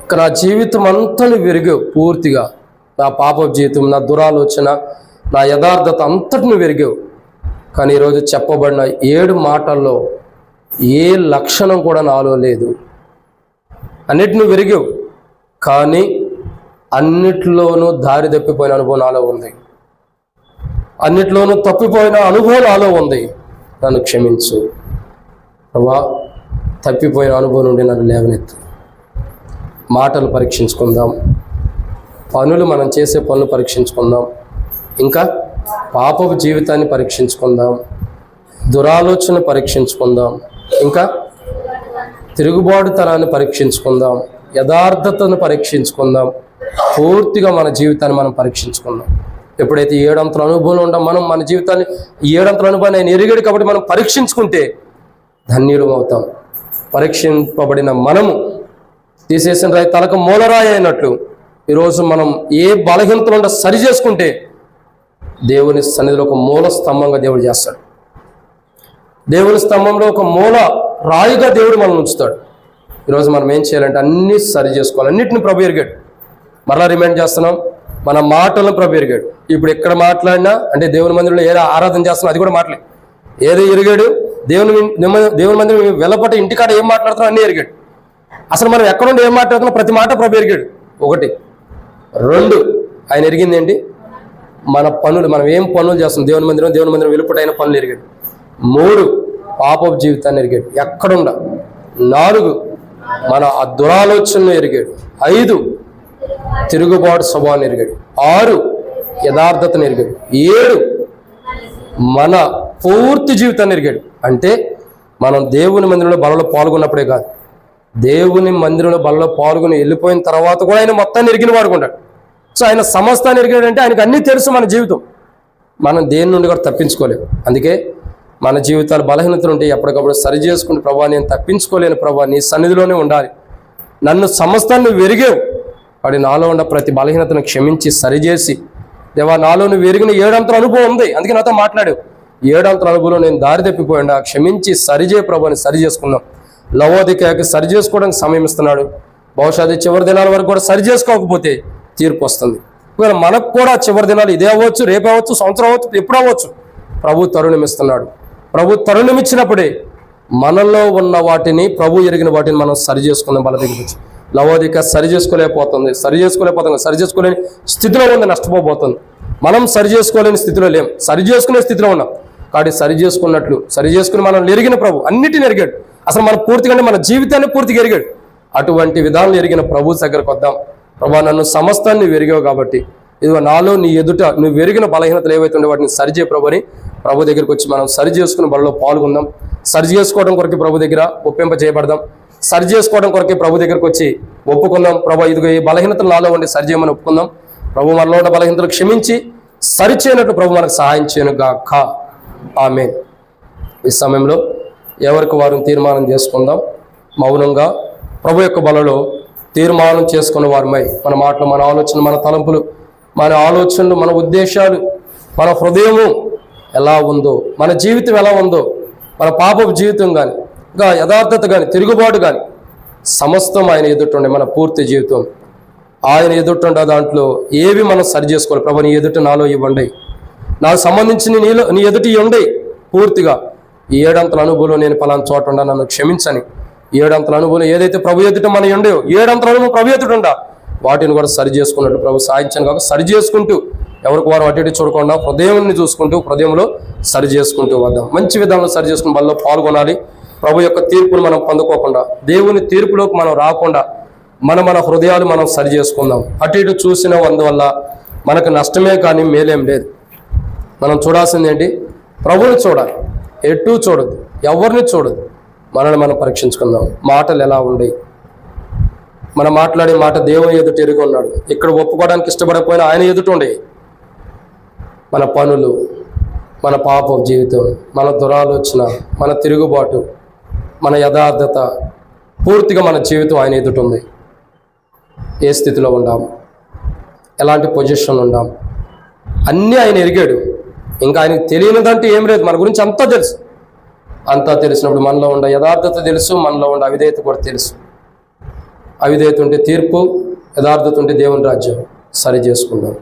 ఇక నా జీవితం అంతా నువ్వు ఎరిగావు పూర్తిగా. నా పాప జీవితం, నా దురాలోచన, నా యథార్థత అంతటి నువ్వు ఎరిగావు. కానీ ఈరోజు చెప్పబడిన 7 మాటల్లో ఏ లక్షణం కూడా నాలో లేదు. అన్నిటిని నువ్వు ఎరిగావు, కానీ అన్నిట్లోనూ దారి తప్పిపోయిన అనుభవం నాలో ఉంది. అన్నిట్లోనూ తప్పిపోయిన అనుభవం నాలో ఉంది. నన్ను క్షమించు ప్రభా, తప్పిపోయిన అనుభవం నుండి నన్ను లేవనెత్తు. మాటలు పరీక్షించుకుందాం, పనులు, మనం చేసే పనులు పరీక్షించుకుందాం, ఇంకా పాపపు జీవితాన్ని పరీక్షించుకుందాం, దురాలోచన పరీక్షించుకుందాం, ఇంకా తిరుగుబాటుతనాన్ని పరీక్షించుకుందాం, యథార్థతను పరీక్షించుకుందాం. పూర్తిగా మన జీవితాన్ని మనం పరీక్షించుకుందాం. ఎప్పుడైతే 7 అంతల అనుభవంలో ఉంటాం, మనం మన జీవితాన్ని 7 అంతల అనుభవాన్ని ఆయన ఎరిగాడు కాబట్టి మనం పరీక్షించుకుంటే ధన్యులం అవుతాం. పరీక్షింపబడిన మనము తీసేసిన రాయి తలకు మూలరాయి అయినట్లు ఈరోజు మనం ఏ బలహీనతలు ఉండ సరి చేసుకుంటే దేవుని సన్నిధిలో ఒక మూల స్తంభంగా దేవుడు చేస్తాడు. దేవుని స్తంభంలో ఒక మూల రాయిగా దేవుడు మనం ఉంచుతాడు. ఈరోజు మనం ఏం చేయాలంటే అన్నీ సరి చేసుకోవాలి. అన్నిటిని ప్రభు ఎరిగాడు. మరలా రిమైండ్ చేస్తున్నాం, మన మాటలను ప్రభు ఎరిగాడు. ఇప్పుడు ఎక్కడ మాట్లాడినా అంటే దేవుని మందిరంలో ఏదో ఆరాధన చేస్తున్నాం, అది కూడా మాటలే. ఏదో ఎరిగాడు. దేవుని మందిరం వెళ్ళపట్ట ఇంటికాడ ఏం మాట్లాడుతున్నాం అన్నీ ఎరిగాడు. అసలు మనం ఎక్కడ నుండి ఏం మాట్లాడుతున్నాం ప్రతి మాట ప్రభు ఎరిగాడు. 1. 2, ఆయన ఎరిగింది ఏంటి? మన పనులు, మనం ఏం పనులు చేస్తున్నాం, దేవుని మందిరం వెలుపటైన పనులు ఎరిగాడు. 3, పాపపు జీవితాన్ని ఎరిగాడు ఎక్కడుండ. 4, మన ఆ దురాలోచనను ఎరిగాడు. 5, తిరుగుబాటు స్వభావాన్ని ఎరిగాడు. 6, యథార్థతను ఎరిగాడు. 7, మన పూర్తి జీవితాన్ని ఎరిగాడు. అంటే మనం దేవుని మందిరంలో బలలో పాల్గొన్నప్పుడే కాదు, దేవుని మందిరంలో బలలో పాల్గొని వెళ్ళిపోయిన తర్వాత కూడా ఆయన మొత్తాన్ని ఎరిగిన వాడుకుంటాడు. సో ఆయన సమస్తాన్ని ఎరిగాడంటే ఆయనకు అన్నీ తెలుసు. మన జీవితం మనం దేని నుండి కూడా తప్పించుకోలేము. అందుకే మన జీవితాలు బలహీనతలు ఉంటే ఎప్పటికప్పుడు సరి చేసుకుని, ప్రభా నేను తప్పించుకోలేను ప్రభా, నీ సన్నిధిలోనే ఉండాలి, నన్ను సమస్తాన్ని నువ్వు ఎరిగావు, వాడి నాలో ఉన్న ప్రతి బలహీనతను క్షమించి సరిచేసి, దేవా నాలో నువ్వు ఎరిగిన 7 అంతల అనుభవం ఉంది, అందుకే నాతో మాట్లాడావు. 7 అంతల అనుభవంలో నేను దారి తప్పిపోయాడా, క్షమించి సరిచే ప్రభు అని సరి చేసుకుందాం. లవోదికకి సరి చేసుకోవడానికి సమయం ఇస్తున్నాడు. బహుశా అది చివరి దినాల వరకు కూడా సరి చేసుకోకపోతే తీర్పు వస్తుంది. ఒకవేళ మనకు కూడా చివరి దినాలు ఇదే అవ్వచ్చు, రేపు అవ్వచ్చు, సంవత్సరం అవ్వచ్చు, ఎప్పుడు అవ్వచ్చు. ప్రభు తరుణం ఇస్తున్నాడు. ప్రభు తరుణం ఇచ్చినప్పుడే మనలో ఉన్న వాటిని, ప్రభు ఎరిగిన వాటిని మనం సరి చేసుకుందాం. బల దగ్గర వచ్చి లవోదిక సరి చేసుకోలేకపోతుంది, సరి చేసుకోలేని స్థితిలో ఉంది, నష్టపోబోతుంది. మనం సరి చేసుకోలేని స్థితిలో లేం, సరి చేసుకునే స్థితిలో ఉన్నాం. కాబట్టి సరి చేసుకుని మనం ఎరిగిన ప్రభు అన్నిటిని ఎరిగాడు. అసలు మన పూర్తిగా మన జీవితాన్ని పూర్తిగా ఎరిగాడు. అటువంటి విధానం ఎరిగిన ప్రభు దగ్గరకు వద్దాం. ప్రభా నన్ను సమస్తాన్ని నువ్వు ఎరిగావు కాబట్టి ఇదిగో నాలో నీ ఎదుట నువ్వు ఎరిగిన బలహీనతలు ఏవైతే ఉండే వాటిని సరిచే ప్రభు అని ప్రభు దగ్గరికి వచ్చి మనం సరి చేసుకుని బలలో పాల్గొందాం. సరి చేసుకోవడం కొరకు ప్రభు దగ్గర ఒప్పింప చేయబడదాం. సరి చేసుకోవడం కొరకే ప్రభు దగ్గరికి వచ్చి ఒప్పుకుందాం. ప్రభు ఇదిగో ఈ బలహీనతలు నాలో ఉండి సరి చేయమని ఒప్పుకుందాం. ప్రభు మనలో ఉన్న బలహీనతలు క్షమించి సరిచేయనట్టు ప్రభు మనకు సహాయం చేయను గాక. ఆమేన్. ఈ సమయంలో ఎవరికి వారు తీర్మానం చేసుకుందాం. మౌనంగా ప్రభు యొక్క బలలో తీర్మానం చేసుకున్న వారమై మన మాటలు, మన ఆలోచనలు, మన తలంపులు, మన ఆలోచనలు, మన ఉద్దేశాలు, మన హృదయము ఎలా ఉందో, మన జీవితం ఎలా ఉందో, మన పాపపు జీవితం కానీ, ఇంకా యథార్థత కానీ, తిరుగుబాటు కానీ సమస్తం ఆయన ఎదుటుండే మన పూర్తి జీవితం ఆయన ఎదుటుండే. దాంట్లో ఏవి మనం సరి చేసుకోవాలి. ప్రభు నీ ఎదుట నాలో ఇవ్వండి, నాకు సంబంధించిన నీ ఎదుటి ఇవ్వండి. పూర్తిగా ఈ 7 అంతల అనుభవం నేను పలానా చోట ఉండా, నన్ను క్షమించని 7 అంతల అనుభవం ఏదైతే ప్రభు ఎదుట మన ఉండేవో 7 అంతల అనుభవం ప్రభు ఎదుటుండా వాటిని కూడా సరి చేసుకున్నట్టు ప్రభు సాయించాను. కాక సరి చేసుకుంటూ ఎవరికి వారు అటు ఇటు చూడకుండా హృదయాన్ని చూసుకుంటూ హృదయంలో సరి చేసుకుంటూ వద్దాం. మంచి విధానంలో సరి చేసుకుని వాళ్ళలో పాల్గొనాలి. ప్రభు యొక్క తీర్పును మనం పొందుకోకుండా, దేవుని తీర్పులోకి మనం రాకుండా మన హృదయాలు మనం సరి చేసుకుందాం. అటు ఇటు చూసిన అందువల్ల మనకు నష్టమే కానీ మేలేం లేదు. మనం చూడాల్సింది ఏంటి? ప్రభువుని చూడాలి. ఎటు చూడదు, ఎవరిని చూడదు. మనల్ని మనం పరీక్షించుకుందాం. మాటలు ఎలా ఉండేవి? మనం మాట్లాడే మాట దేవుని ఎదుట ఎరిగి ఉన్నాడు. ఇక్కడ ఒప్పుకోవడానికి ఇష్టపడకపోయినా ఆయన ఎదుట ఉండే. మన పనులు, మన పాప జీవితం, మన దురాలోచన, మన తిరుగుబాటు, మన యథార్థత, పూర్తిగా మన జీవితం ఆయన ఎదుట ఉంది. ఏ స్థితిలో ఉండాం, ఎలాంటి పొజిషన్ ఉండాం, అన్నీ ఆయన ఎరిగాడు. ఇంకా ఆయనకు తెలియనిదంటే ఏం లేదు. మన గురించి అంతా తెలుసు. అంతా తెలిసినప్పుడు మనలో ఉండే యథార్థత తెలుసు, మనలో ఉండే అవిధేయత కూడా తెలుసు. అవిధేయత ఉంటే తీర్పు, యథార్థత ఉంటే దేవుని రాజ్యం. సరి చేసుకుందాం.